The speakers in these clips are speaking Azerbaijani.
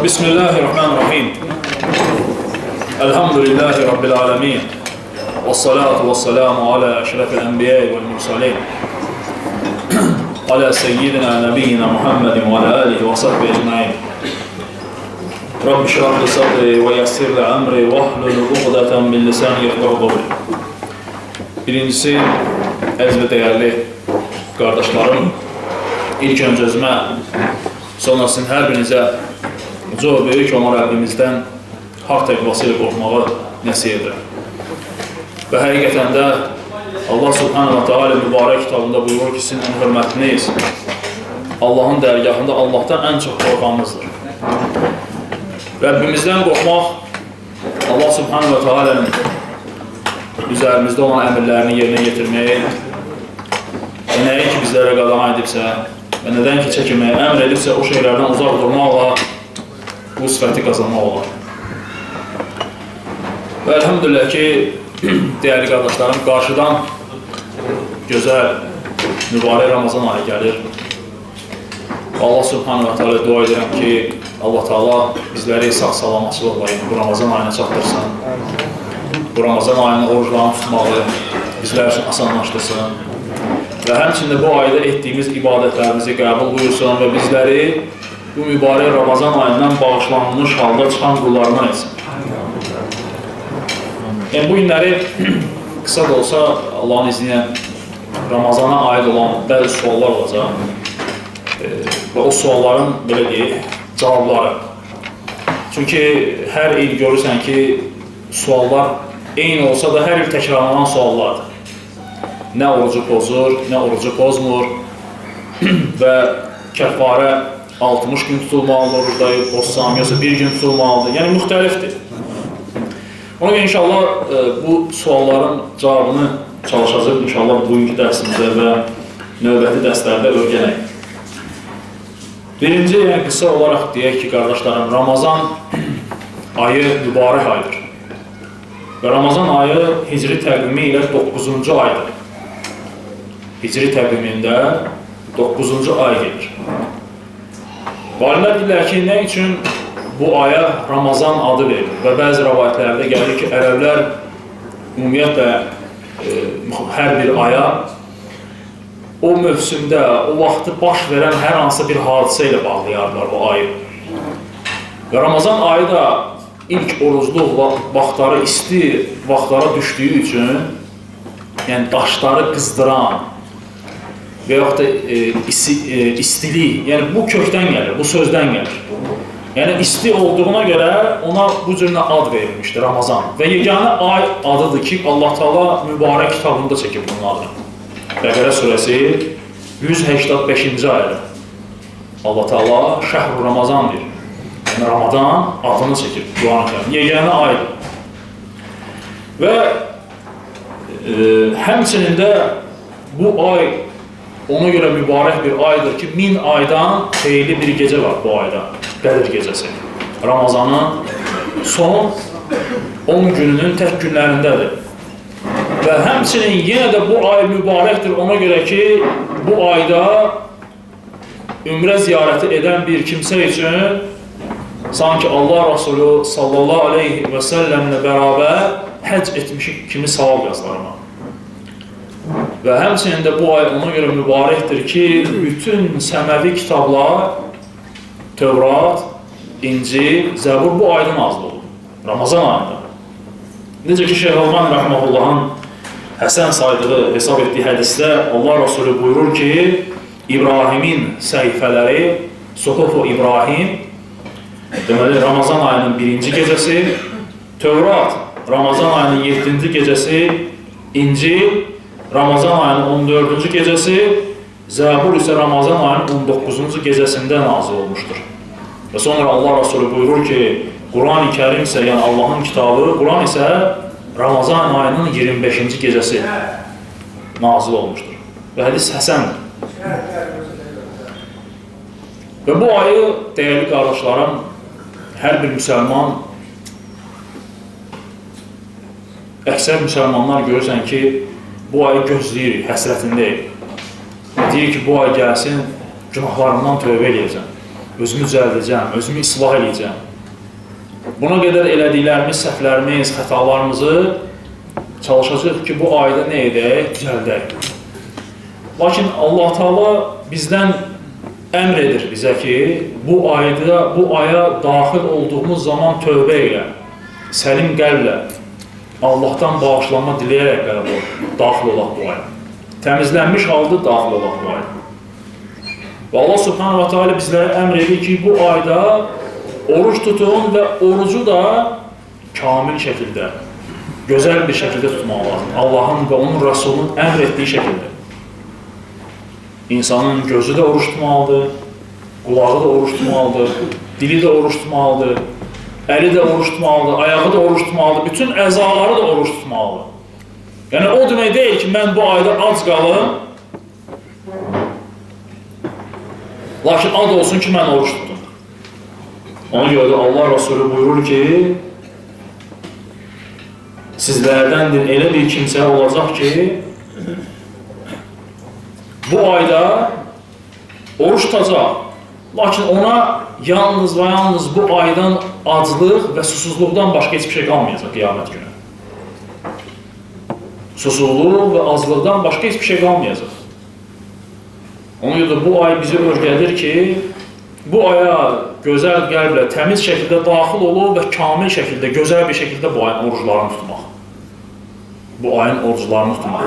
Bismillahirrahmanirrahim. Elhamdülillahi Rabbil alemin. Vessalatu vesselamu ala eşrefil enbiyai vel mursalin. Ala seyyidina nebiyyina Muhammedin ve ala alihi ve sahbihi ecmaîn. Rabbi şrah li sadri ve yessir li amri ve hlul uqdeten min lisani yefqahu qawli. Birincisi, əziz və dəyərli qardaşlarım, ilk öncə özümə, sonrasının hər birinizə çox böyük olan Rəbbimizdən haqq təqvası ilə qorxmağı nəsihət edirəm. Və həqiqətən də Allah Subhanahu wa Ta'ala mübarək kitabında buyurur ki, sizin ən hörmətliniz Allahın dərgahında Allahdan ən çox qorxanınızdır. Rəbbimizdən qorxmaq Allah Subhanahu wa Ta'ala'nın üzərimizdə olan əmrlərini yerinə yetirməyi və nəyi ki bizlərə qadağan edibsə və nədən ki çəkinməyə əmr edibsə o şeylərdən uzaq durmaqla bu sifəti qazanmaq olar. Və əlhamdülillah ki, dəyərli qardaşlarım, qarşıdan gözəl, mübarək Ramazan ayı gəlir. Allah Subhanahu wa Ta'ala dua edirəm ki, Allah Ta'ala bizləri sağ-salamatçılıqla bu Ramazan ayına çatdırsın. Bu Ramazan ayının oruclarını tutmağı bizlər üçün asanlaşdırsın. Və həmçində bu ayda etdiyimiz ibadətlərimizi qəbul buyursun və bizləri bu mübarək Ramazan ayından bağışlanmış halda çıxan qullarından etsin. Yəni, bu günləri qısa da olsa Allah'ın izni ilə Ramazana aid olan bəzi suallar olacaq. Və o sualların, belə deyək, cavabları. Çünki hər il görürsən ki, suallar eyni olsa da hər il təkrarlanan suallardır. Nə orucu pozur, nə orucu pozmur və kəffarə 60 gün tutulmalıdır orucdayı, pozsam, yoxsa bir gün tutulmalıdır. Yəni, müxtəlifdir. Ona görə inşallah bu sualların cavabını çalışacaq inşallah bugünkü dərsimizdə və növbəti dərslərdə öyrənək. Birinci, yəni qısa olaraq deyək ki, qardaşlarım, Ramazan ayı mübarək aydır. Və Ramazan ayı hicri təqvimi ilə 9-cu aydır. Hicri təqvimində 9-cu ay gedir. Alimlər deyirlər ki, nə üçün bu aya Ramazan adı verilir və bəzi rəvayətlərdə gəlir ki, ərəblər ümumiyyətlə hər bir aya o mövsümdə, o vaxtı baş verən hər hansı bir hadisə ilə bağlayarlar o ayı. Və Ramazan ayı da ilk orucluq vaxtları isti vaxtlara düşdüyü üçün, yəni daşları qızdıran və yaxud da istilik, yəni bu kökdən gəlir, bu sözdən gəlir. Yəni isti olduğuna görə ona bu cürlə ad verilmişdir, Ramazan. Və yeganə ay adıdır ki, Allah Taala mübarək kitabında çəkib bunun adını. Bəqərə surəsi 185-ci ayədir. Allah Taala şəhr-ü Ramazan deyir. Yəni Ramazan adını çəkib, Quran-ı yeganə aydır. Və həmçinin də bu ay ona görə mübarək bir aydır ki, 1000 aydan xeyli bir gecə var bu ayda, Qədir gecəsi. Ramazanın son 10 gününün tək günlərindədir. Və həmçinin yenə də bu ay mübarəkdir ona görə ki, bu ayda ümrə ziyarəti edən bir kimsə üçün sanki Allah Rasulü sallallahu aleyhi və səlləmlə bərabər həcc etmiş kimi savab yazılarına. Və həmçinin də bu ay ona görə mübarəkdir ki, bütün səməvi kitablar, Tövrat, İncil, Zəbur bu ayda nazil olur, Ramazan ayında. Necə ki, Şeyh Alman Rəhməhullahın Həsən saydığı, hesab etdiyi hədisdə Allah Rasulü buyurur ki, İbrahimin səhifələri, Suhuf-u İbrahim, deməli, Ramazan ayının 1-ci gecəsi, Tövrat, Ramazan ayının 7-ci gecəsi, İncil, Ramazan ayının 14-cü gecəsi, Zəbur isə Ramazan ayının 19-cu gecəsində nazil olmuşdur. Və sonra Allah Rasulü buyurur ki, Quran-ı Kərim isə, yəni Allahın kitabı, Quran isə Ramazan ayının 25-ci gecəsi nazil olmuşdur. Və hədis həsəndir. Və bu ayı, dəyərli qardaşlarım, hər bir müsəlman, əksər müsəlmanlar görürsən ki, bu ayı gözləyir, həsrətindəyik. Deyir ki, bu ay gəlsin, günahlarından tövbə eləyəcəm. özümü düzəldəcəm, özümü islah edəcəm. Buna qədər elədiklərimiz, səhvlərimiz, xətalarımızı çalışacaq ki, bu ayda nə edək, düzəldək. Lakin Allah Taala bizdən əmr edir bizə ki, bu aya daxil olduğumuz zaman tövbə ilə, səlim qəlblə, Allahdan bağışlanma diləyərək daxil olaq bu aya. Təmizlənmiş halda daxil olaq bu aya. Və Allah Subhanahu wa Taala bizlərə əmr edir ki, bu ayda oruç tutun və orucu da kamil şəkildə, gözəl bir şəkildə tutmaq lazım. Allahın və onun Rəsulunun əmr etdiyi şəkildə. İnsanın gözü də oruç tutmalıdır, qulağı da oruç tutmalıdır, dili də oruç tutmalıdır, əli də oruç tutmalıdır, ayağı da oruç tutmalıdır, bütün əzaları da oruç tutmalıdır. Yəni, o demək deyil ki, mən bu ayda ac qalım, lakin ad olsun ki, mən oruç tutum. Ona görə də Allah Rasulü buyurur ki, sizlərdəndir elə bir kimsə olacaq ki, bu ayda oruç tutacaq, lakin ona yalnız və yalnız bu aydan aclıq və susuzluqdan başqa heç bir şey qalmayacaq qiyamət günü. Susuzluq və aclıqdan başqa heç bir şey qalmayacaq. Ona görə də bu ay bizi öyrədir ki, bu aya gözəl qəlblə, təmiz şəkildə daxil olub və kamil şəkildə, gözəl bir şəkildə bu ayın oruclarını tutmaq. Bu ayın oruclarını tutmaq.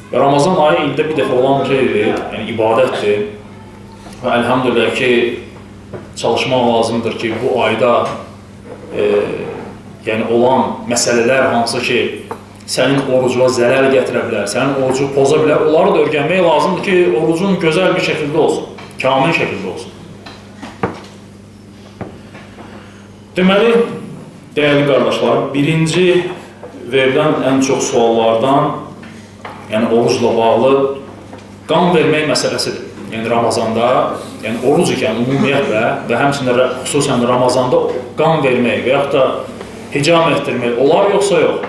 Və Ramazan ayı ildə bir dəfə olan şeydir, yəni ibadətdir. Və əlhamdülillah ki, çalışmaq lazımdır ki, bu ayda yəni olan məsələlər hansı ki, sənin orucuna zərər gətirə bilər, sənin orucu poza bilər, onları da öyrənmək lazımdır ki, orucun gözəl bir şəkildə olsun, kamil şəkildə olsun. Deməli, dəyərli qardaşlar, birinci verilən ən çox suallardan, yəni orucla bağlı qan vermək məsələsidir. Yəni Ramazanda, yəni oruc ikən ümumiyyətlə və həmçində xüsusən Ramazanda qan vermək və yaxud da hicam etdirmək olar yoxsa yox?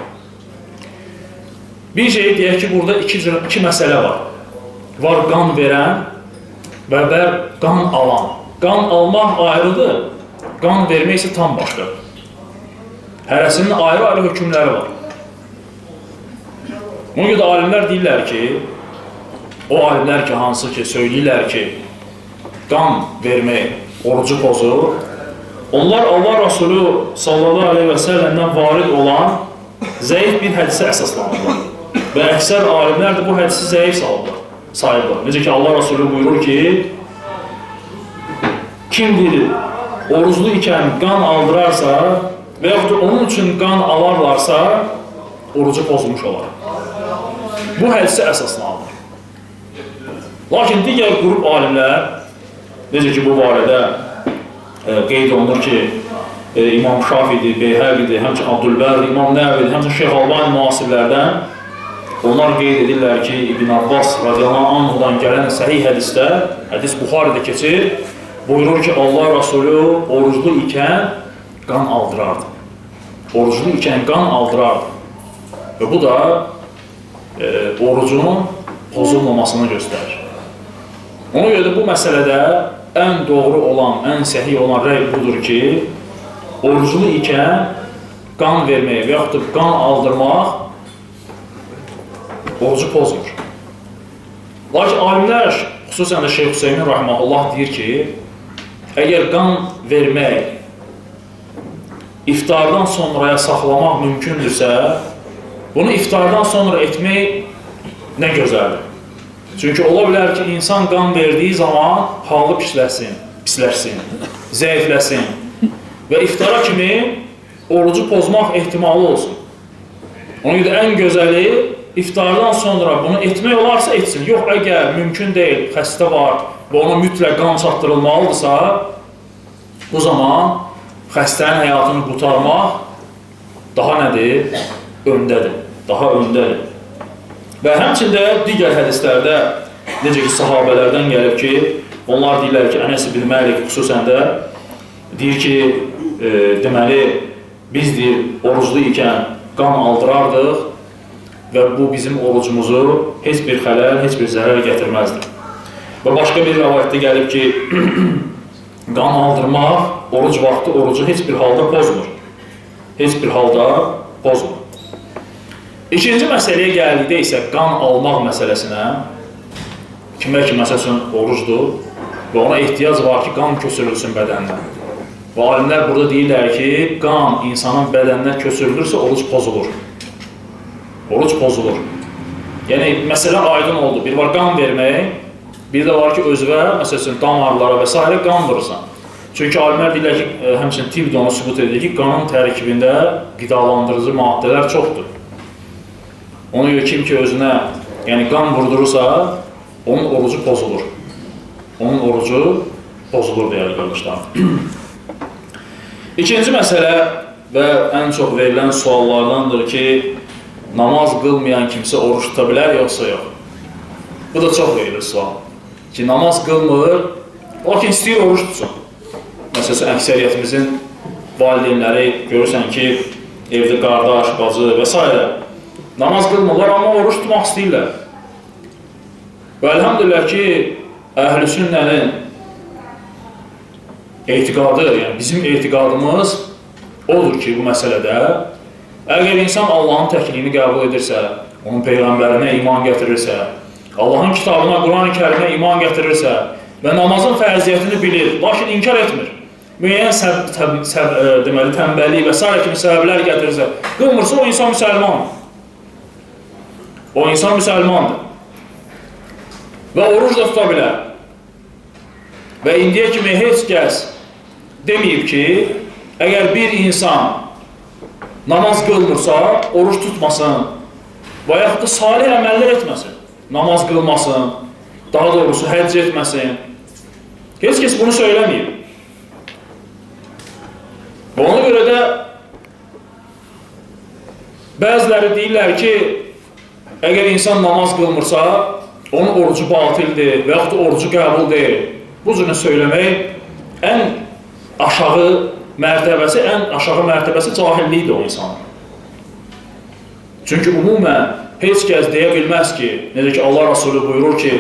Bir şey deyək ki, burada iki məsələ var. Var qan verən və qan alan. Qan almaq ayrıdır, qan vermək isə tam başqadır. Hərəsinin ayrı-ayrı hökmləri var. Ona görə də alimlər deyirlər ki, o alimlər ki, hansı ki, söyləyirlər ki, qan vermək orucu pozur, onlar Allah Rasulü sallallahu aleyhi və səlləmdən varid olan zəif bir hədisə əsaslanırlar. Və əksər alimlər də bu hədisi zəif sayırlar. Necə ki, Allah Rasulü buyurur ki, kimdir oruclu ikən qan aldırarsa və yaxud da onun üçün qan alarlarsa, orucu pozulmuş olar. Bu hədisə əsaslanır. Lakin digər qrup alimlər, necə ki, bu barədə qeyd olunur ki, İmam Şafiidir, Beyhəqidir, həmçin Abdülbər, İmam Nəvidir, həmçin Şeyx Albani müasirlərdən onlar qeyd edirlər ki, İbn Abbas radiyallahu anhudan gələn səhih hədisdə, hədis Buxaridə keçir, buyurur ki, Allah Rasulü oruclu ikən qan aldırardı. Oruclu ikən qan aldırardı. Və bu da orucunun pozulmamasını göstərir. Ona görə də bu məsələdə ən doğru olan, ən səhih olan rəy budur ki, oruclu ikən qan vermək və yaxud da qan aldırmaq orucu pozmur. Lakin alimlər, xüsusən də Şeyx Hüseymin rahimehullah deyir ki, əgər qan vermək iftardan sonraya saxlamaq mümkündürsə, bunu iftardan sonra etmək nə gözəldir. Çünki ola bilər ki, insan qan verdiyi zaman halı pisləşsin, zəifləsin və iftara kimi orucu pozmaq ehtimalı olsun. Ona görə ən gözəli iftardan sonra bunu etmək olarsa etsin. Yox, əgər mümkün deyil, xəstə var və ona mütləq qan çatdırılmalıdırsa, bu zaman xəstənin həyatını qurtarmaq daha nədir? Öndədir, daha öndədir. Və həmçində digər hədislərdə, necə ki, sahabələrdən gəlib ki, onlar deyirlər ki, Ənəs ibn Məlik xüsusən də deyir ki, deməli, biz deyir, oruclu ikən qan aldırardıq və bu bizim orucumuzu heç bir xələl, heç bir zərər gətirməzdir. Və başqa bir rəvayətdə gəlib ki, qan aldırmaq oruc vaxtı orucu heç bir halda pozmur. Heç bir halda pozmur. İkinci məsələyə gəldikdə isə qan almaq məsələsinə, kimə ki, məsəl üçün, orucdur və ona ehtiyac var ki, qan köçürülsün bədəndən. Və alimlər burada deyirlər ki, qan insanın bədəndən köçürülürsə, oruc pozulur. Oruc pozulur. Yəni, məsələ aydın oldu. Bir var qan vermək, bir də var ki, özvə, məsəl üçün, damarlara və s. qan vurursan. Çünki alimlər deyirlər ki, həmçinin tibb də onu sübut edir ki, qanın tərkibində qidalandırıcı maddələr çoxdur. Ona görə kim ki, özünə qan vurdurursa, onun orucu pozulur. Onun orucu pozulur, deyəli qardaşlar. İkinci məsələ və ən çox verilən suallardandır ki, namaz qılmayan kimsə oruç tuta bilər, yoxsa yox? Bu da çox verilir sual. Ki, namaz qılmır, lakin istəyir oruç tutsun. Məsələn, əksəriyyətimizin valideynləri görürsən ki, evdə qardaş, bacı və s. namaz qılmırlar, amma oruç tutmaq istəyirlər. Və əlhamdülillah ki, əhl-i sünnənin etiqadı, yəni bizim etiqadımız odur ki, bu məsələdə, əgər insan Allahın təkliyini qəbul edirsə, onun Peyğəmbərinə iman gətirirsə, Allahın kitabına, Quran-ı Kərimə iman gətirirsə və namazın fərziyyətini bilir, lakin inkar etmir, müəyyən tənbəllik və s. kimi səbəblər gətirirsə, qılmırsa, o insan müsəlmandır. O insan müsəlmandır. Və oruc da tuta bilər. Və indiyə kimi heç kəs deməyib ki, əgər bir insan namaz qılmırsa, oruç tutmasın və yaxud da salih əməllər etməsin. Namaz qılmasın, daha doğrusu həcc etməsin. Heç kəs bunu söyləməyib. Və ona görə də bəziləri deyirlər ki, əgər insan namaz qılmırsa, onun orucu batildir və yaxud da orucu qəbul deyil. Bu cürünü söyləmək ən aşağı mərtəbəsi cahillikdir o insanın. Çünki umumən heç kəs deyə bilməz ki, necə ki Allah Rasulü buyurur ki,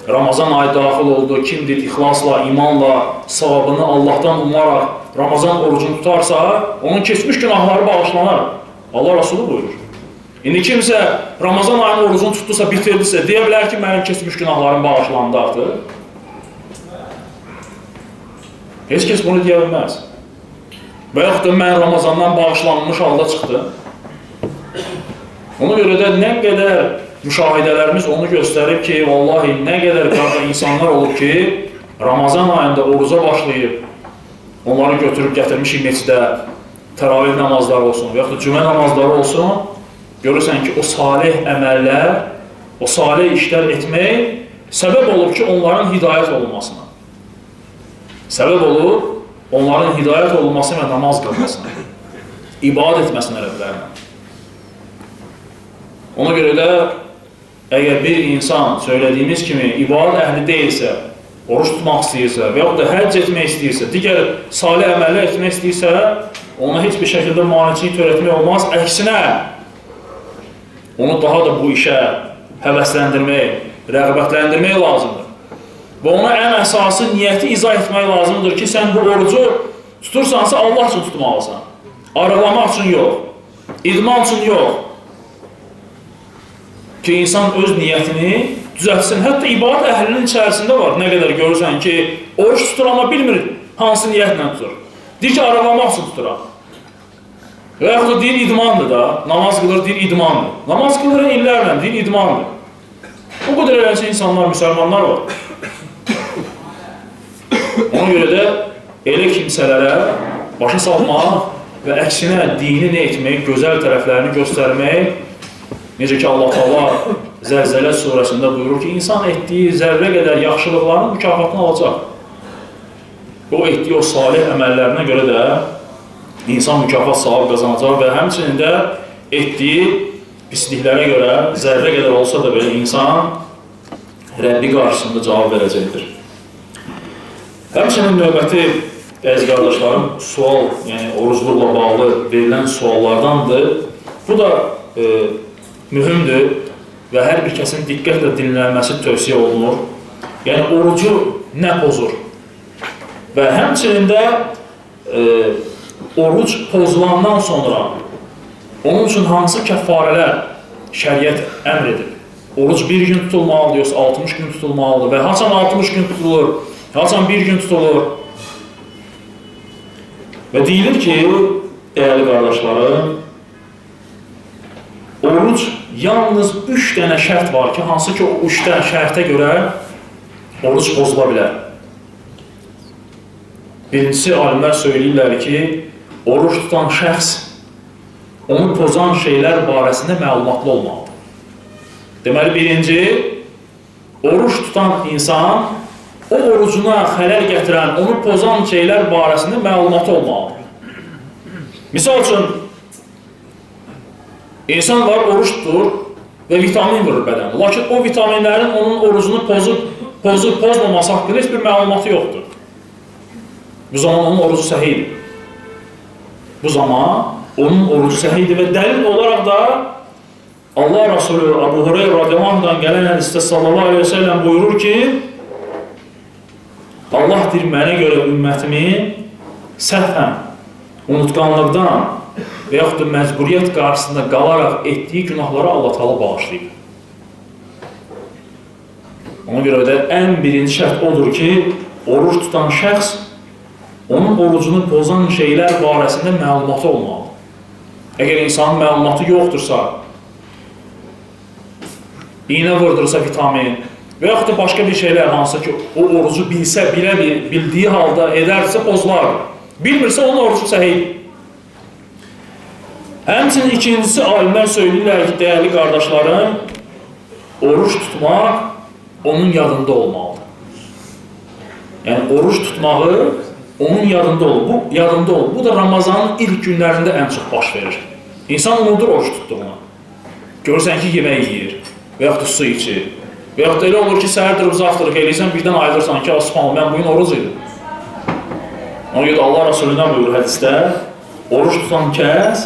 Ramazan ayı daxil oldu, kimdir ixlasla, imanla, savabını Allahdan umaraq Ramazan orucunu tutarsa, onun keçmiş günahları bağışlanar. Allah Rasulü buyurur. İndi kimsə Ramazan ayının orucunu tutdusa, bitirdirsə, deyə bilər ki, mənim keçmiş günahlarım bağışlandı artıq. Heç kəs bunu deyə bilməz. Və yaxud da mən Ramazandan bağışlanmış halda çıxdım. Ona görə də nə qədər müşahidələrimiz onu göstərib ki, vallahi nə qədər insanlar olub ki, Ramazan ayında oruca başlayıb, onları götürüb gətirmişik meçidə, təravih namazları olsun və yaxud da cümə namazları olsun, görürsən ki, o salih əməllər, o salih işlər etmək səbəb olub ki, onların hidayət olunmasına. Səbəb olub, onların hidayət olunması və namaz qılmasına, ibadət etməsinə rəblərinə. Ona görə də, əgər bir insan söylədiyimiz kimi ibadət əhli deyilsə, oruç tutmaq istəyirsə və yaxud da həcc etmək istəyirsə, digər salih əməllər etmək istəyirsə, ona heç bir şəkildə maneçilik törətmək olmaz. Əksinə, onu daha da bu işə həvəsləndirmək, rəğbətləndirmək lazımdır. Və ona ən əsası niyyəti izah etmək lazımdır ki, sən bu orucu tutursansa Allah üçün tutmalısan. Arıqlamaq üçün yox, idman üçün yox. Ki, insan öz niyyətini düzəltsin. Hətta ibadət əhlinin içərisində var. Nə qədər görürsən ki, oruç tutur, amma bilmir hansı niyyətlə tutur. Deyir ki, arıqlamaq üçün tuturam. Və yaxud da deyir idmandır da, namaz qılır, deyir idmandır. Namaz qılır illərlə, deyir idmandır. O qədər eləncə insanlar, müsəlmanlar var. Ona görə də elə kimsələrə başa salmaq və əksinə dini nə etmək, gözəl tərəflərini göstərmək, necə ki Allah Taala Zəlzələ surəsində buyurur ki, insan etdiyi zərrə qədər yaxşılıqların mükafatını alacaq. O etdiyi o salih əməllərinə görə də insan mükafat savab qazanacaq və həmçinin də etdiyi pisliklərə görə zərrə qədər olsa da belə insan Rəbbi qarşısında cavab verəcəkdir. Həmçinin növbəti əziz qardaşlarım, sual, yəni orucluqla bağlı verilən suallardandır. Bu da mühümdür və hər bir kəsin diqqətlə dinlənməsi tövsiyə olunur. Yəni, orucu nə pozur? Və həmçinin də oruc pozulandan sonra onun üçün hansı kəffarələr şəriət əmr edir? Oruc bir gün tutulmalıdır, yoxsa 60 gün tutulmalıdır və haçan 60 gün tutulur, haçan bir gün tutulur? Və deyilir ki, dəyərli qardaşlarım, oruc yalnız 3 dənə şərt var ki, hansı ki o 3 dənə şərtə görə oruc pozula bilər. Birincisi, alimlər söyləyirlər ki, oruç tutan şəxs onu pozan şeylər barəsində məlumatlı olmalıdır. Deməli, birinci, oruç tutan insan o orucuna xələl gətirən, onu pozan şeylər barəsində məlumatı olmalıdır. Misal üçün, insan var, oruç tutur və vitamin vurur bədənə. Lakin o vitaminlərin onun orucunu pozmaması haqqında heç bir məlumatı yoxdur. Bu zaman onun orucu səhidir. Bu zaman onun orucu səhidir və dəlil olaraq da Allah Resulü Əbu Hureyra radiyallahu anh'dan gələn hədisdə sallallahu aleyhi ve sellem buyurur ki, Allah deyir, mənə görə ümmətimi səhvən, unutqanlıqdan və yaxud da məcburiyyət qarşısında qalaraq etdiyi günahları Allah Teala bağışlayır. Ona görə də ən birinci şərt odur ki, oruç tutan şəxs onun orucunu pozan şeylər barəsində məlumatı olmalıdır. Əgər insanın məlumatı yoxdursa, iğnə vurdursa vitamin və yaxud da başqa bir şeylər hansı ki, o orucu bilsə, bildiyi halda edərsə pozular. Bilmirsə, onun orucu səhiyyidir. Həmçinin ikincisi, alimlər söyləyirlər ki, dəyərli qardaşlarım, oruç tutmaq onun yadında olmalıdır. Yəni, oruç tutmağı onun yadında olur. Bu da Ramazanın ilk günlərində ən çox baş verir. İnsan unudur oruç tutduğunu. Görürsən ki, yemək yiyir və yaxud da su içir. Və yaxud da elə olur ki, səhər durub zaftırıq eləyirsən, birdən ayılırsan ki, subhanallah, mən bugün oruc idim. Ona görə Allah Rasulündən buyurur hədisdə, oruç tutan kəs,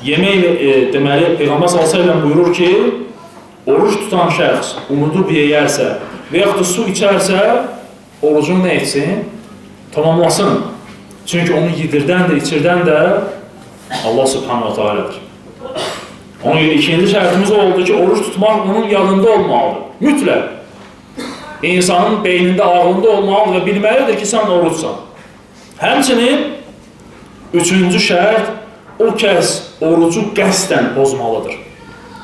yemək, deməli, Peyğəmbər s.ə.v buyurur ki, oruç tutan şəxs unudub yeyərsə və yaxud da su içərsə, orucunu nə etsin? Tamamlasın. Çünki onu yedirdən də, içirdən də Allah subhanahu wa ta'alədir. Ona görə ikinci şərtimiz oldu ki, oruç tutmaq onun yadında olmalıdır. Mütləq. İnsanın beynində, ağlında olmalıdır və bilməlidir ki, sən oruçsan. Həmçinin, üçüncü şərt, o kəs orucu qəsdən pozmalıdır.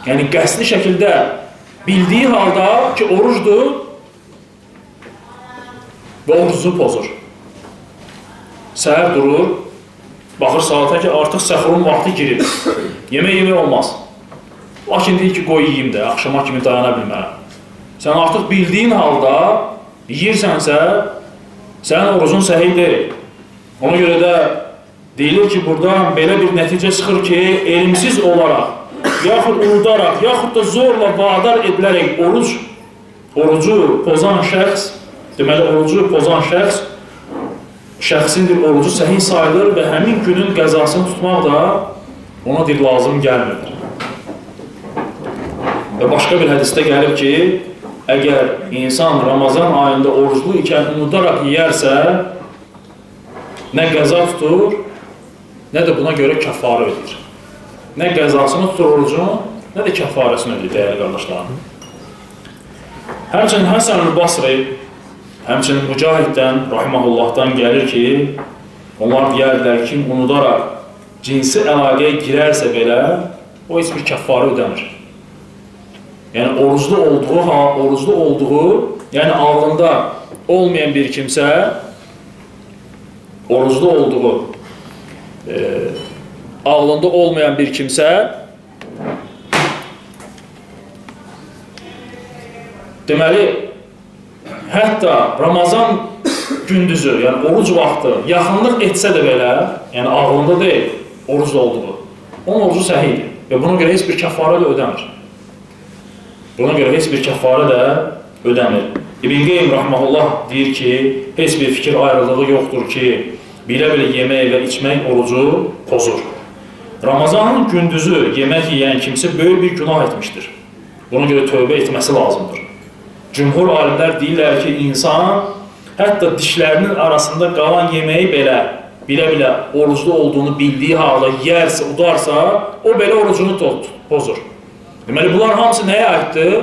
Yəni, qəsdli şəkildə bildiyi halda ki, orucdur və orucunu pozur. Səhər durur, baxır saata ki, artıq səxurun vaxtı girir. Yemək olmaz. Lakin deyir ki, qoy yiyim də, axşama kimi dayana bilmərəm. Sən artıq bildiyin halda yiyirsənsə, sənin orucun səhih deyil. Ona görə də deyilir ki, buradan belə bir nəticə çıxır ki, elmsiz olaraq, yaxud unudaraq, yaxud da zorla vadar edilərək orucu pozan şəxs, deməli, orucu pozan şəxs, şəxsin orucu səhih sayılır və həmin günün qəzasını tutmaq da ona lazım gəlmir. Və başqa bir hədisdə gəlib ki, əgər insan Ramazan ayında oruclu ikən unudaraq yiyərsə, nə qəza tutur, nə də buna görə kəffarə ödür. Nə qəzasını tutur orucunu, nə də kəffarəsini ödür, dəyərli qardaşlarım. Həmçinin Həsən-ül Basri, həmçinin Mücahiddən, rahiməhullahdan gəlir ki, onlar deyərlər ki, unudaraq cinsi əlaqəyə girərsə belə, o heç bir kəffarə ödəmir. Yəni, oruclu olduğu, yəni ağlında olmayan bir kimsə, oruclu olduğu, ağlında olmayan bir kimsə, deməli, hətta Ramazan gündüzü, yəni oruc vaxtı yaxınlıq etsə də belə, yəni ağlında deyil, oruclu olduğu, onun orucu səhiydir və buna görə heç bir kəffarə də ödəmir. Buna görə heç bir kəffarə də ödəmir. İbn Qeym rahmehullah deyir ki, heç bir fikir ayrılığı yoxdur ki, bilə-bilə yemək və içmək orucu pozur. Ramazanın gündüzü yemək yeyən kimsə böyük bir günah etmişdir. Buna görə tövbə etməsi lazımdır. Cümhur alimlər deyirlər ki, insan hətta dişlərinin arasında qalan yeməyi belə bilə-bilə oruclu olduğunu bildiyi halda yersə, udarsa, o belə orucunu pozur. Deməli, bunlar hamısı nəyə aiddir?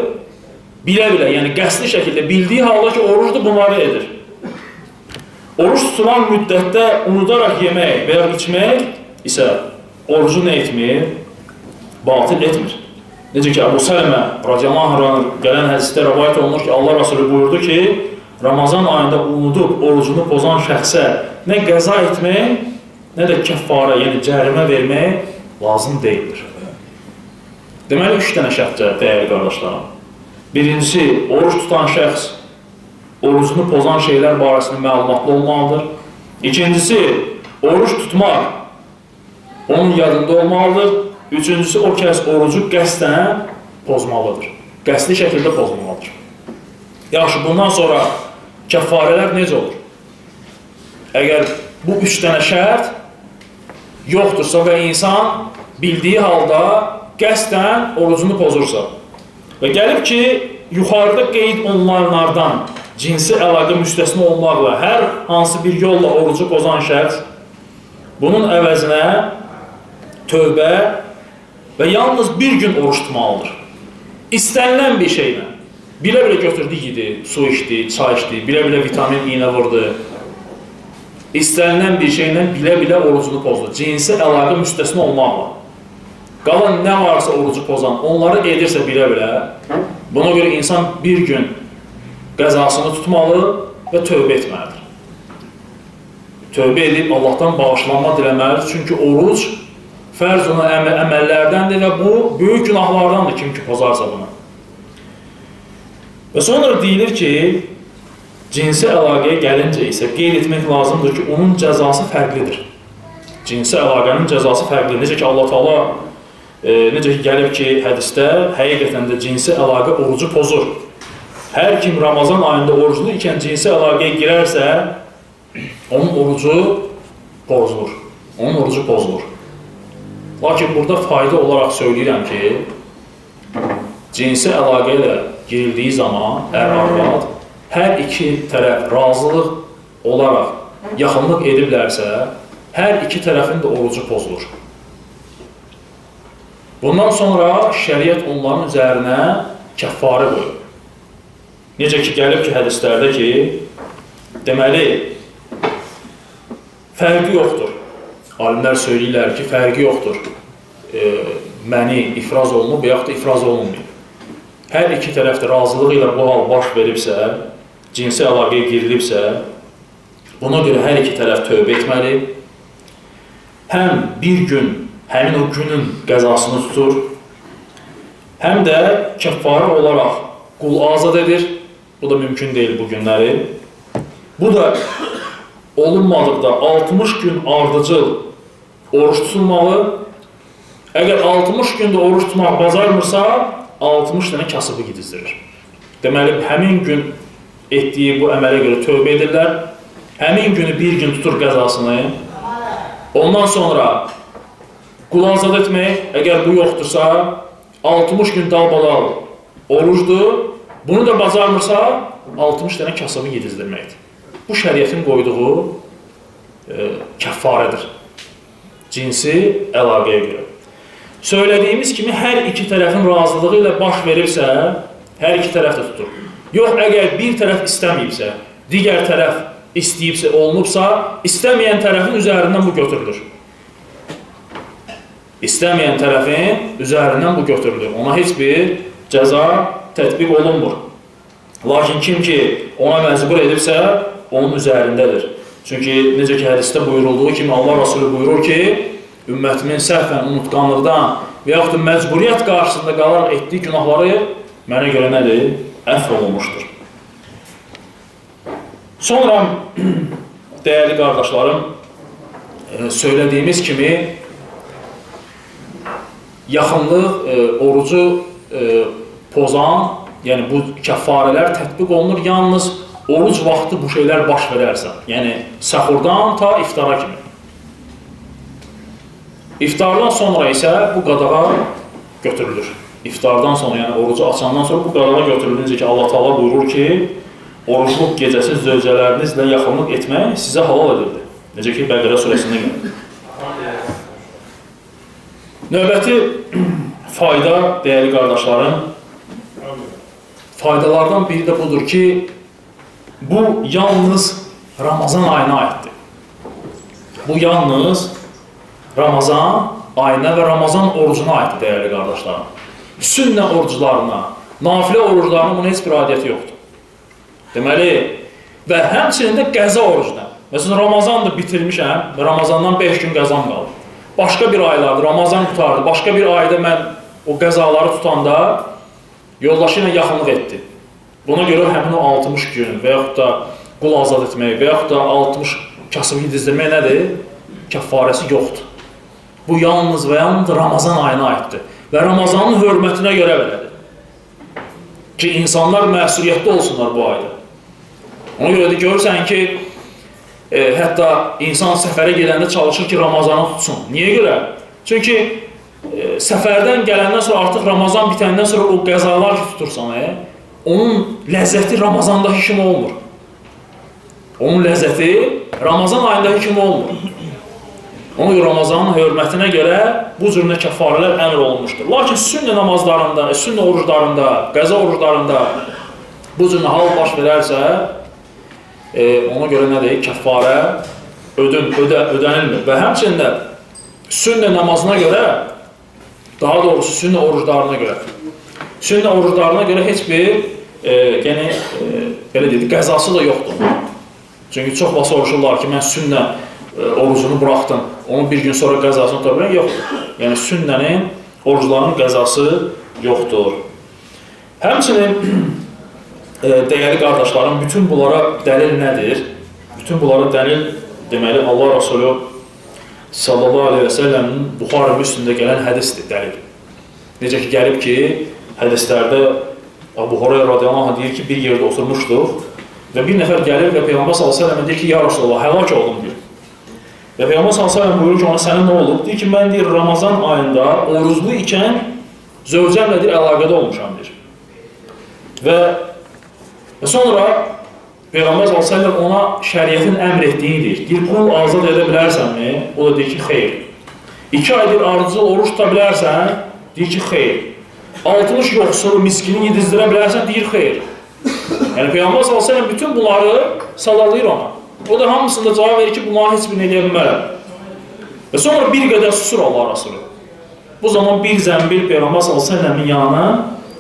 Bilə-bilə, yəni qəsdi şəkildə bildiyi halda ki, oruclu bunları edir. Oruç tutulan müddətdə unudaraq yemək və ya içmək isə orucu nə etmir? Batil etmir. Necə ki, Əbu Sələmə radiyallahu anh gələn hədisdə rəvayət olunur ki, Allah Rasulü buyurdu ki, Ramazan ayında unudub orucunu pozan şəxsə nə qəza etmək, nə də kəffara, yəni cərimə vermək lazım deyildir. Deməli, 3 dənə şərtdir, dəyərli qardaşlarım. Birincisi, oruç tutan şəxs orucunu pozan şeylər barəsində məlumatlı olmalıdır. İkincisi, oruç tutmaq onun yadında olmalıdır. Üçüncüsü, o kəs orucu qəsdən pozmalıdır. Qəsdi şəkildə pozmalıdır. Yaxşı, bundan sonra kəffarələr necə olur? Əgər bu 3 dənə şərt yoxdursa və insan bildiyi halda qəsdən orucunu pozursa və gəlib ki, yuxarıda qeyd olunanlardan cinsi əlaqə müstəsna olmaqla hər hansı bir yolla orucu pozan şəxs bunun əvəzinə tövbə və yalnız bir gün oruç tutmalıdır. İstənilən bir şeylə. Bilə-bilə götürdü, yedi, su içdi, çay içdi, bilə-bilə vitamin iynə vurdu. İstənilən bir şeylə bilə-bilə orucunu pozdu. Cinsi əlaqə müstəsna olmaqla. Qalan nə varsa orucu pozan, onları edirsə bilə-bilə, buna görə insan bir gün qəzasını tutmalı və tövbə etməlidir. Tövbə edib Allahdan bağışlanma diləməlidir. Çünki oruc fərz olan əməllərdəndir və bu, böyük günahlardandır kim ki pozarsa bunu. Və sonra deyilir ki, cinsi əlaqəyə gəlincə isə qeyd etmək lazımdır ki, onun cəzası fərqlidir. Cinsi əlaqənin cəzası fərqlidir. Necə ki, Allah Teala necə ki, gəlib ki, hədisdə həqiqətən də cinsi əlaqə orucu pozur. Hər kim Ramazan ayında oruclu ikən cinsi əlaqəyə girərsə, onun orucu pozulur. Onun orucu pozulur. Lakin burada fayda olaraq söyləyirəm ki, cinsi əlaqə ilə girildiyi zaman ər-arvad hər iki tərəf razılıq olaraq yaxınlıq ediblərsə, hər iki tərəfin də orucu pozulur. Bundan sonra şəriət onların üzərinə kəffarə qoyur. Necə ki, gəlib ki, hədislərdə ki, deməli, fərqi yoxdur. Alimlər söyləyirlər ki, fərqi yoxdur. Məni ifraz olunub və yaxud da ifraz olunmayıb. Hər iki tərəfdə razılığı ilə bu hal baş veribsə, cinsi əlaqəyə girilibsə, buna görə hər iki tərəf tövbə etməli. Həm bir gün, həmin o günün qəzasını tutur, həm də kəffarə olaraq qul azad edir. Bu da mümkün deyil bu günləri. Bu da olunmadıqda 60 gün ardıcıl oruç tutulmalı. Əgər 60 gündə oruç tutmaq bacarmırsa, 60 dənə kasıbı gidizdirir. Deməli, həmin gün etdiyi bu əmələ görə tövbə edirlər. Həmin günü bir gün tutur qəzasını. Ondan sonra qul azad etmək, əgər bu yoxdursa, 60 gün dal-balal orucdur. Bunu da bacarmırsa, 60 dənə kasıbı yedizdirməkdir. Bu şəriətin qoyduğu kəffarədir. Cinsi əlaqəyə görə. Söylədiyimiz kimi, hər iki tərəfin razılığı ilə baş verirsə, hər iki tərəf də tutur. Yox, əgər bir tərəf istəməyibsə, digər tərəf istəyibsə, olunubsa, istəməyən tərəfin üzərindən bu götürülür. İstəməyən tərəfin üzərindən bu götürülür. Ona heç bir cəza tətbiq olunmur. Lakin kim ki ona məcbur edibsə, onun üzərindədir. Çünki necə ki hədisdə buyurulduğu kimi Allah Rasulü buyurur ki, ümmətimin səhvən, unutqanlıqdan və yaxud da məcburiyyət qarşısında qalaraq etdiyi günahları mənə görə nədir? Əfv olunmuşdur. Sonra, dəyərli qardaşlarım, söylədiyimiz kimi yaxınlıq orucu pozan, yəni bu kəffarələr tətbiq olunur, yalnız oruc vaxtı bu şeylər baş verərsə, yəni səhurdan ta iftara kimi. İftardan sonra isə bu qadağa götürülür. iftardan sonra, yəni orucu açandan sonra bu qərara götürülüncə ki, Allah Taala buyurur ki, orucluq gecəsi zövcələrinizlə yaxınlıq etmək sizə halal edildi. Necə ki, Bəqərə surəsində gəlir. Növbəti fayda, dəyərli qardaşlarım, faydalardan biri də budur ki, bu yalnız Ramazan ayına aiddir. Bu yalnız Ramazan ayına və Ramazan orucuna aiddir, dəyərli qardaşlarım. Sünnə oruclarına, nafilə oruclarına bunun heç bir adiyyəti yoxdur. Deməli, və həmçinin də qəza orucuna. Məsələn, Ramazandır bitirmişəm və Ramazandan 5 gün qəzam qalır. Başqa bir aylardır, Ramazan qutardı, başqa bir ayda mən o qəzaları tutanda yoldaşı ilə yaxınlıq etdi. Buna görə həmin o 60 gün və yaxud da qul azad etmək və yaxud da 60 kasıb yedizdirmək nədir? Kəffarəsi yoxdur. Bu yalnız və yalnız Ramazan ayına aiddir. Və Ramazanın hörmətinə görə belədir. Ki, insanlar məsuliyyətli olsunlar bu ayda. Ona görə də görürsən ki, hətta insan səfərə gedəndə çalışır ki, Ramazanı tutsun. Niyə görə? Çünki səfərdən gələndən sonra, artıq Ramazan bitəndən sonra o qəzalar ki tutursan, onun ləzzəti Ramazandakı kimi olmur. Onun ləzzəti Ramazan ayındakı kimi olmur. Ona görə Ramazanın hörmətinə görə bu cür kəffarələr əmr olunmuşdur. Lakin sünnə namazlarında, sünnə oruclarında, qəza oruclarında bu cür hal baş verərsə, ona görə nə deyək, kəffarə ödənilmir. Və həmçinin də sünnə namazına görə, daha doğrusu sünnə oruclarına görə heç bir belə dedik, qəzası da yoxdur. Çünki çox vaxt soruşurlar ki, mən sünnə orucunu buraxdım, onun bir gün sonra qəzasını tuta bilən yoxdur. Yəni, sünnənin, orucların qəzası yoxdur. Həmçinin, dəyərli qardaşlarım, bütün bunlara dəlil nədir? Bütün bunlara dəlil, deməli, Allah Rasulü sallallahu aleyhi və səlləmin Buxarı Müslimdə gələn hədisdir, dəlil. Necə ki, gəlib ki, hədislərdə Abu Hurayra radiyallahu anh deyir ki, bir yerdə oturmuşduq və bir nəfər gəlir və Peyğəmbər sallallahu aleyhi və səlləmə deyir ki, ya Rasulullah, həlak oldum deyir. Və Peyğəmbər sallallahu aleyhi və səlləm buyurur ki, ona sənin nə olub? Deyir ki, mən deyir, Ramazan ayında oruclu ikən zövcəmlə deyir, əlaqədə olmuşam deyir. Və sonra Peyğəmbər sallallahu aleyhi və səlləm ona şəriətin əmr etdiyini deyir. Deyir, qul azad edə bilərsənmi? O da deyir ki, xeyr. 2 aydır ardıcıl oruç tuta bilərsən? Deyir ki, xeyr. 60 yoxsulu miskini yedizdirə bilərsən? Deyir, xeyr. Yəni, Peyğəmbər sallallahu aleyhi və səlləm bütün bunları sadalayır ona. O da hamısında cavab verir ki, bunları heç birini eləyə bilmərəm. Və sonra bir qədər susur Allah Rasulü. Bu zaman bir zəmbil Peyğəmbər s.ə.v-in yanına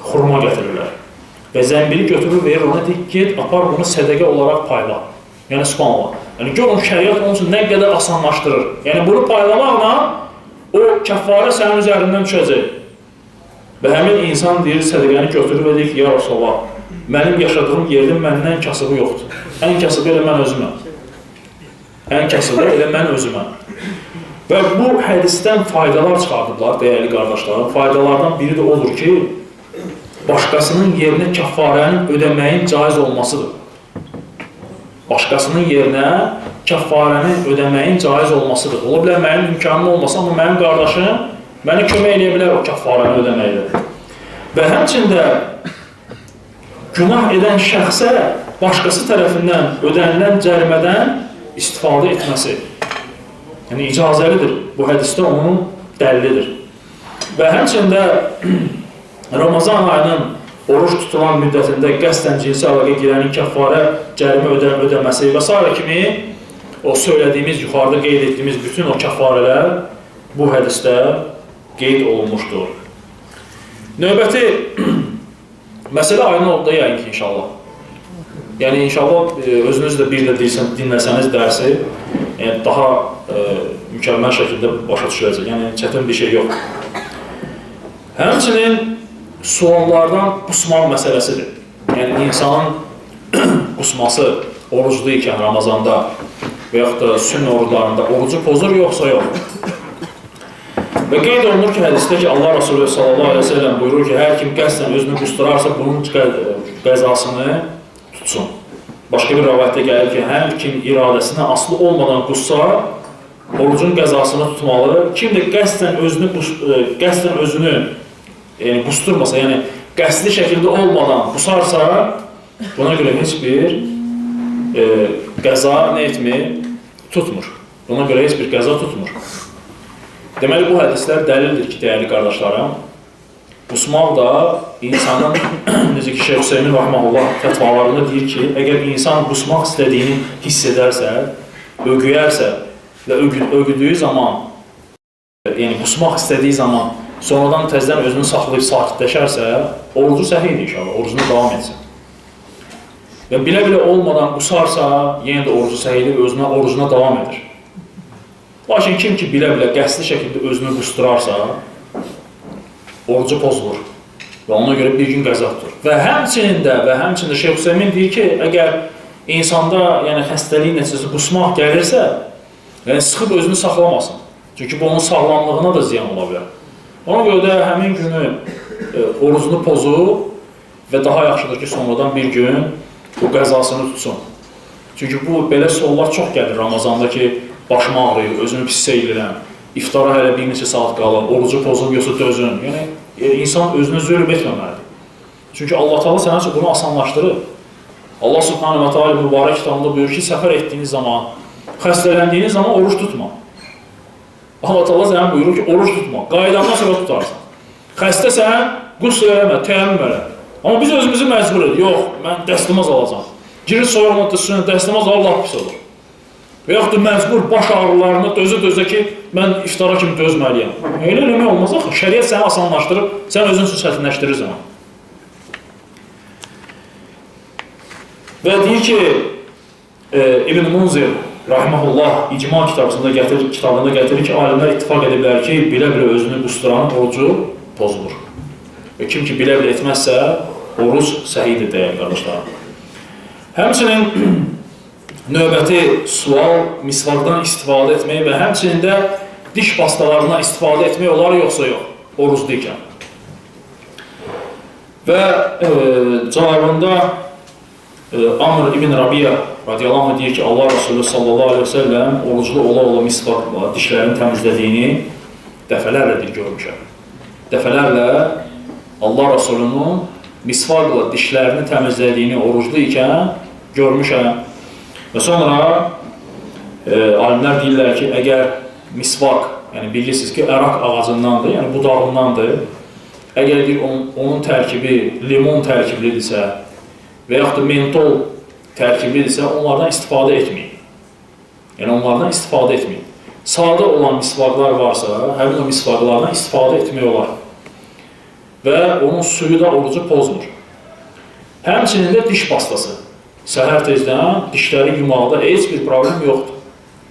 xurma gətirirlər. Və zəmbili götürür, verir ona, deyir, get, apar bunu sədəqə olaraq payla. Yəni, subhanallah. Yəni, görün, şəriət onun üçün nə qədər asanlaşdırır. Yəni, bunu paylamaqla o kəffarə sənin üzərindən düşəcək. Və həmin insan deyir, sədəqəni götürür və deyir ki, ya Rasulullah, mənim yaşadığım yerdə məndən kasıbı yoxdur. Ən kasıbı elə mən özüməm. Ən kasıbı elə mən özüməm. Və bu hədisdən faydalar çıxardıblar, dəyərli qardaşlarım. Faydalardan biri də odur ki, başqasının yerinə kəffarənin ödəməyin caiz olmasıdır. Başqasının yerinə kəffarənin ödəməyin caiz olmasıdır. Ola bilər, mənim imkanım olmasa, amma mənim qardaşım mənə kömək eləyə bilər o kəffarəni ödəməkdə. Və həmçində günah edən şəxsə başqası tərəfindən ödənilən cərimədən istifadə etməsi. Yəni, icazəlidir. Bu hədisdə onun dəlilidir. Və həmçində Ramazan ayının oruç tutulan müddətində qəsdən cinsi əlaqə girənin kəffarə cərimə ödəməsi və s. kimi o söylədiyimiz, yuxarıda qeyd etdiyimiz bütün o kəffarələr bu hədisdə qeyd olunmuşdur. Növbəti məsələ ayının oldu da yəni ki, inşallah. Yəni, inşallah, özünüz də bir də dinləsəniz dərsi daha mükəmməl şəkildə başa düşüləcək. Yəni, çətin bir şey yox. Həmçinin suallardan qusmaq məsələsidir. Yəni, insanın qusması oruclu ikən Ramazanda və yaxud da sünnə oruclarında orucu pozur, yoxsa yox. Və qeyd olunur ki, hədisdə ki, Allah Rasulü sallallahu aleyhi ve sellem buyurur ki, hər kim qəsdən özünü qusturarsa, bunun qəzasını tutsun. Başqa bir rəvayətdə gəlir ki, hər kim iradəsinə asılı olmadan qussa, orucun qəzasını tutmalı. Kim də qəsdən özünü yəni qusturmasa, yəni qəsdi şəkildə olmadan qusarsa, buna görə heç bir qəza nə etmir? Tutmur. Buna görə heç bir qəza tutmur. Deməli, bu hədislər dəlildir ki, dəyərli qardaşlarım, qusmaq da insanın, necə ki, Şeyh Hüseymin Rahmanullah fətvalarında deyir ki, əgər insan qusmaq istədiyini hiss edərsə, ögüyərsə və ögüdüyü zaman, yəni qusmaq istədiyi zaman sonradan təzdən özünü saxlayıb sakitləşərsə, orucu səhiydir inşallah, orucunu davam etsin. Və bilə-bilə olmadan qusarsa, yenə də orucu səhiydir, orucuna davam edir. Lakin kim ki bilə-bilə qəsdi şəkildə özünü qusturarsa, orucu pozulur və ona görə bir gün qəza tutur. Və həmçinin Şeyh Hüseymin deyir ki, əgər insanda xəstəlik nəticəsi qusmaq gəlirsə, sıxıb özünü saxlamasın. Çünki bu onun sağlamlığına da ziyan ola bilər. Ona görə də həmin günü orucunu pozub və daha yaxşıdır ki, sonradan bir gün bu qəzasını tutsun. Çünki bu belə suallar çox gəlir Ramazanda ki, başım ağrıyır, özümü pis edirəm, iftara hələ bir neçə saat qalır, orucu pozum, yoxsa dözün. Yəni, insan özünü zülm etməməlidir. Çünki Allah Teala sənə üçün bunu asanlaşdırır. Allah Subhanahu wa Ta'ala mübarək kitabında buyurur ki, səfər etdiyiniz zaman, xəstələndiyiniz zaman oruç tutma. Allah Teala sənə buyurur ki, oruç tutma, qaydandan sonra tutarsan. Xəstəsən, qüsl eləmə, təyyəmmüm elə. Amma biz özümüzü məcbur edir. Yox, mən dəstəmaz alacam. Girir soyuqla dışına dəstəmaz Allah pis olur. Və yaxud da məcbur baş ağrılarını dözə ki, mən iftara kimi dözməliyəm. Elə eləmək olmaz axı. Şəriət səni asanlaşdırıb, sən özün üçün çətinləşdirirsən. Və deyir ki, İbn Munzir Rahiməhullah icma kitabında gətirir ki, alimlər ittifaq ediblər ki, bilə-bilə özünü qusturan orucu pozulur. Və kim ki bilə-bilə etməzsə, oruc səhidir deyək qardaşlar. Həmçinin növbəti sual misvaqdan istifadə etmək və həmçinin də diş pastalarından istifadə etmək olar yoxsa yox, oruclu ikən. Və cavabında Amr ibn Rabiya radiyallahu anh deyir ki, Allah Resulü sallallahu aleyhi ve sellem oruclu ola misvaqla dişlərini təmizlədiyini dəfələrlə görmüşəm. Dəfələrlə Allah Resulünün misvaqla dişlərini təmizlədiyini oruclu ikən görmüşəm. Və sonra alimlər deyirlər ki, əgər misvaq, yəni bilirsiniz ki, əraq ağacındandır, yəni budağındandır, əgər onun tərkibi limon tərkiblidirsə və yaxud da mentol tərkiblidirsə, onlardan istifadə etməyin. Yəni onlardan istifadə etməyin. Sadə olan misvaqlar varsa, həmin o misvaqlardan istifadə etmək olar. Və onun suyu da orucu pozmur. Həmçinin də diş pastası. Səhər tezdən dişləri yumaqda heç bir problem yoxdur.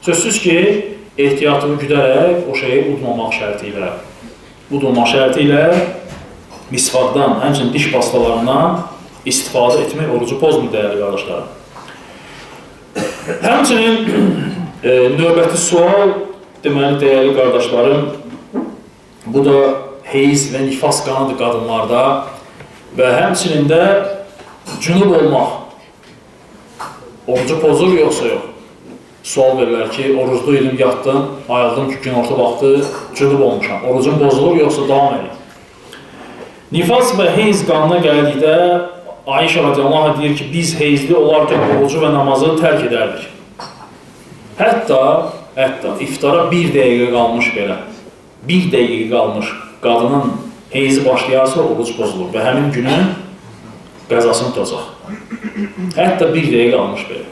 Sözsüz ki, ehtiyatını güdərək o şeyi udmamaq şərti ilə misvaqdan, həmçinin diş pastalarından istifadə etmək orucu pozmur dəyərli qardaşlarım. Həmçinin növbəti sual, deməli dəyərli qardaşlarım, bu da heyz və nifas qanıdır qadınlarda və həmçinin də cünub olmaq. Orucu pozur yoxsa yox? Sual verirlər ki, oruclu idim, yatdım, ayıldım ki, günorta vaxtı cünub olmuşam. Orucum bozulur yoxsa davam edir? Nifas və heyz qanına gəldikdə Ayşə radiyallahu anh deyir ki, biz heyzli olarkən orucu və namazı tərk edərdik. Hətta iftara bir dəqiqə qalmış belə, bir dəqiqə qalmış qadının heyzi başlayarsa oruc pozulur və həmin günün qəzasını tutacaq. Hətta bir dəqiqə qalmış belə.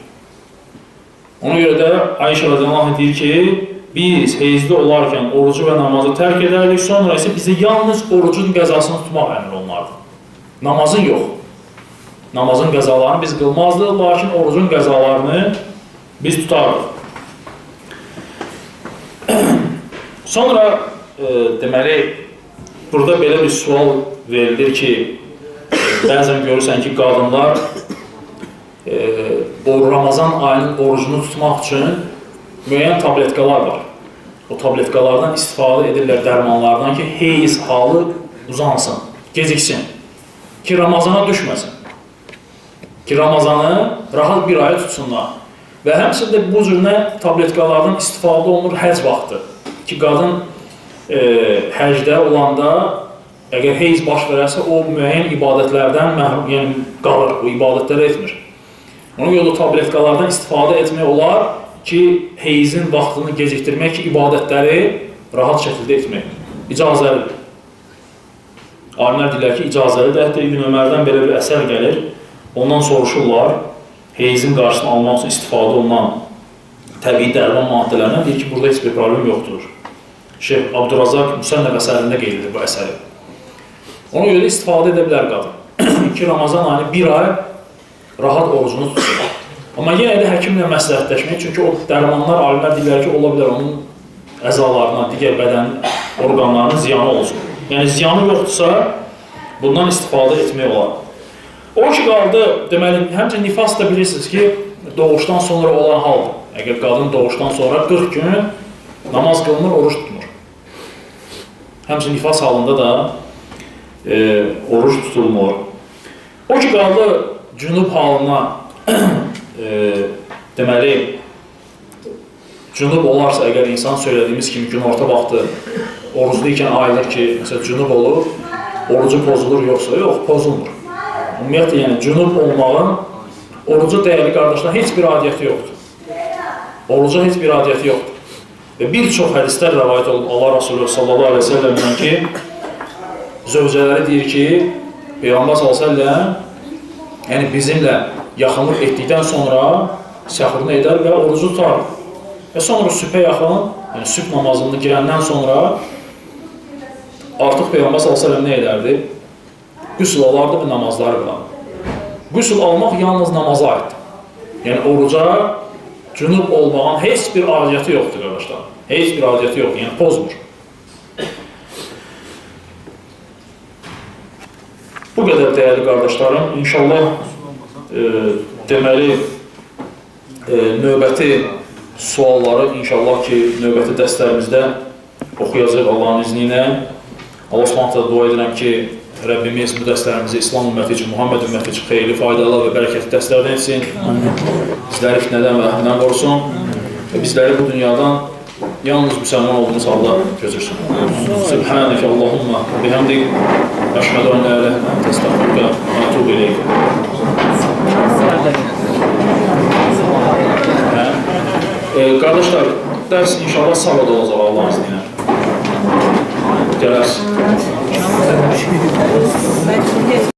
Ona görə də Ayşə radiyallahu anh deyir ki, biz heyzli olarkən orucu və namazı tərk edərdik, sonra isə bizə yalnız orucun qəzasını tutmaq əmr onlardır. Namazın yox. Namazın qəzalarını biz qılmazdıq, lakin orucun qəzalarını biz tutardıq. Sonra, deməli, burada belə bir sual verilir ki, bəzən görürsən ki, qadınlar Ramazan ayının orucunu tutmaq üçün müəyyən tabletkalar var. O tabletkalardan istifadə edirlər dərmanlardan ki, heyz halı uzansın, geciksin, ki Ramazana düşməsin, ki Ramazanı rahat bir aya tutsunlar. Və həmçində bu cür tabletkalardan istifadə olunur həc vaxtı, ki qadın həcdə olanda əgər heyz baş verərsə, o müəyyən ibadətlərdən məhrum, yəni qalır, o ibadətləri etmir. Ona görə o tabletkalardan istifadə etmək olar ki, heyzin vaxtını gecikdirmək ki, ibadətləri rahat şəkildə etmək. İcazəlidir. Alimlər deyirlər ki, icazəlidir. Hətta İbn Ömərdən belə bir əsər gəlir. Ondan soruşurlar, heyzin qarşısını almaq üçün istifadə olunan təbii dərman maddələrindən deyir ki, burada heç bir problem yoxdur. Şeyh Abdurazaq Müsənnəf əsərində qeyd edir bu əsəri. Ona görə də istifadə edə bilər qadın. Ki, Ramazan ayını bir ay rahat orucunu tutur. Amma yenə də həkimlə məsləhətləşmək, çünki o dərmanlar, alimlər deyirlər ki, ola bilər onun əzalarına, digər bədən orqanlarının ziyanı olsun. Yəni, ziyanı yoxdursa, bundan istifadə etmək olar. O ki, qaldı, deməli, həmçə nifas da bilirsiniz ki, doğuşdan sonra olan haldır. Əgər qadın doğuşdan sonra 40 gün namaz qılınır, oruç tutulur. Həmçə nifas halında da oruç tutulmur. O ki, qaldı, cünub halına deməli, cünub olarsa, əgər insan söylədiyimiz kimi gün orta vaxtı oruclu ikən ayılır ki, məsələn, cünub olur, orucu pozulur yoxsa, yox, pozulmur. Ümumiyyətlə, yəni, cünub olmağın oruca dəyərli qardaşlar heç bir adiyyəti yoxdur. Oruca heç bir adiyyəti yoxdur. Və bir çox hədislər rəvayət olub Allah Rasulü sallallahu aleyhi ve sellemdən ki, zövcələri deyir ki, Peyğəmbər sallallahu aleyhi ve sellem yəni bizimlə yaxınlıq etdikdən sonra səxrını edər və orucu tutar. Və sonra sübhə yaxın, yəni sübh namazını girəndən sonra artıq Peyğəmbər sallallahu aleyhi ve sellem nə edərdi? Qüsl alardı və namazları bilan. Qüsl almaq yalnız namaza aiddir. Yəni oruca cünub olmağın heç bir adiyyəti yoxdur, qardaşlar. Heç bir adiyyəti yoxdur, yəni pozmur. Bu qədər dəyərli qardaşlarım, inşallah deməli növbəti sualları inşallah ki, növbəti dərslərimizdə oxuyacaq Allahın izni ilə. Allah Subhanahu dua edirəm ki, Rəbbimiz bu dərslərimizi İslam ümməti üçün, Muhammed ümməti üçün xeyirli, faydalı və bərəkətli dərslərdən etsin. Bizləri fitnədən və əhlindən qorusun və bizləri bu dünyadan yalnız müsəlman olduğumuz halda gözürsün. Subhanəkə Allahumma bihamdik, əşhədu ən la ilahə illə ente, estağfiruka və etûbu ileyk. Qardaşlar, dərs inşallah sabah olacaq Allahın izni ilə. Gələrsin.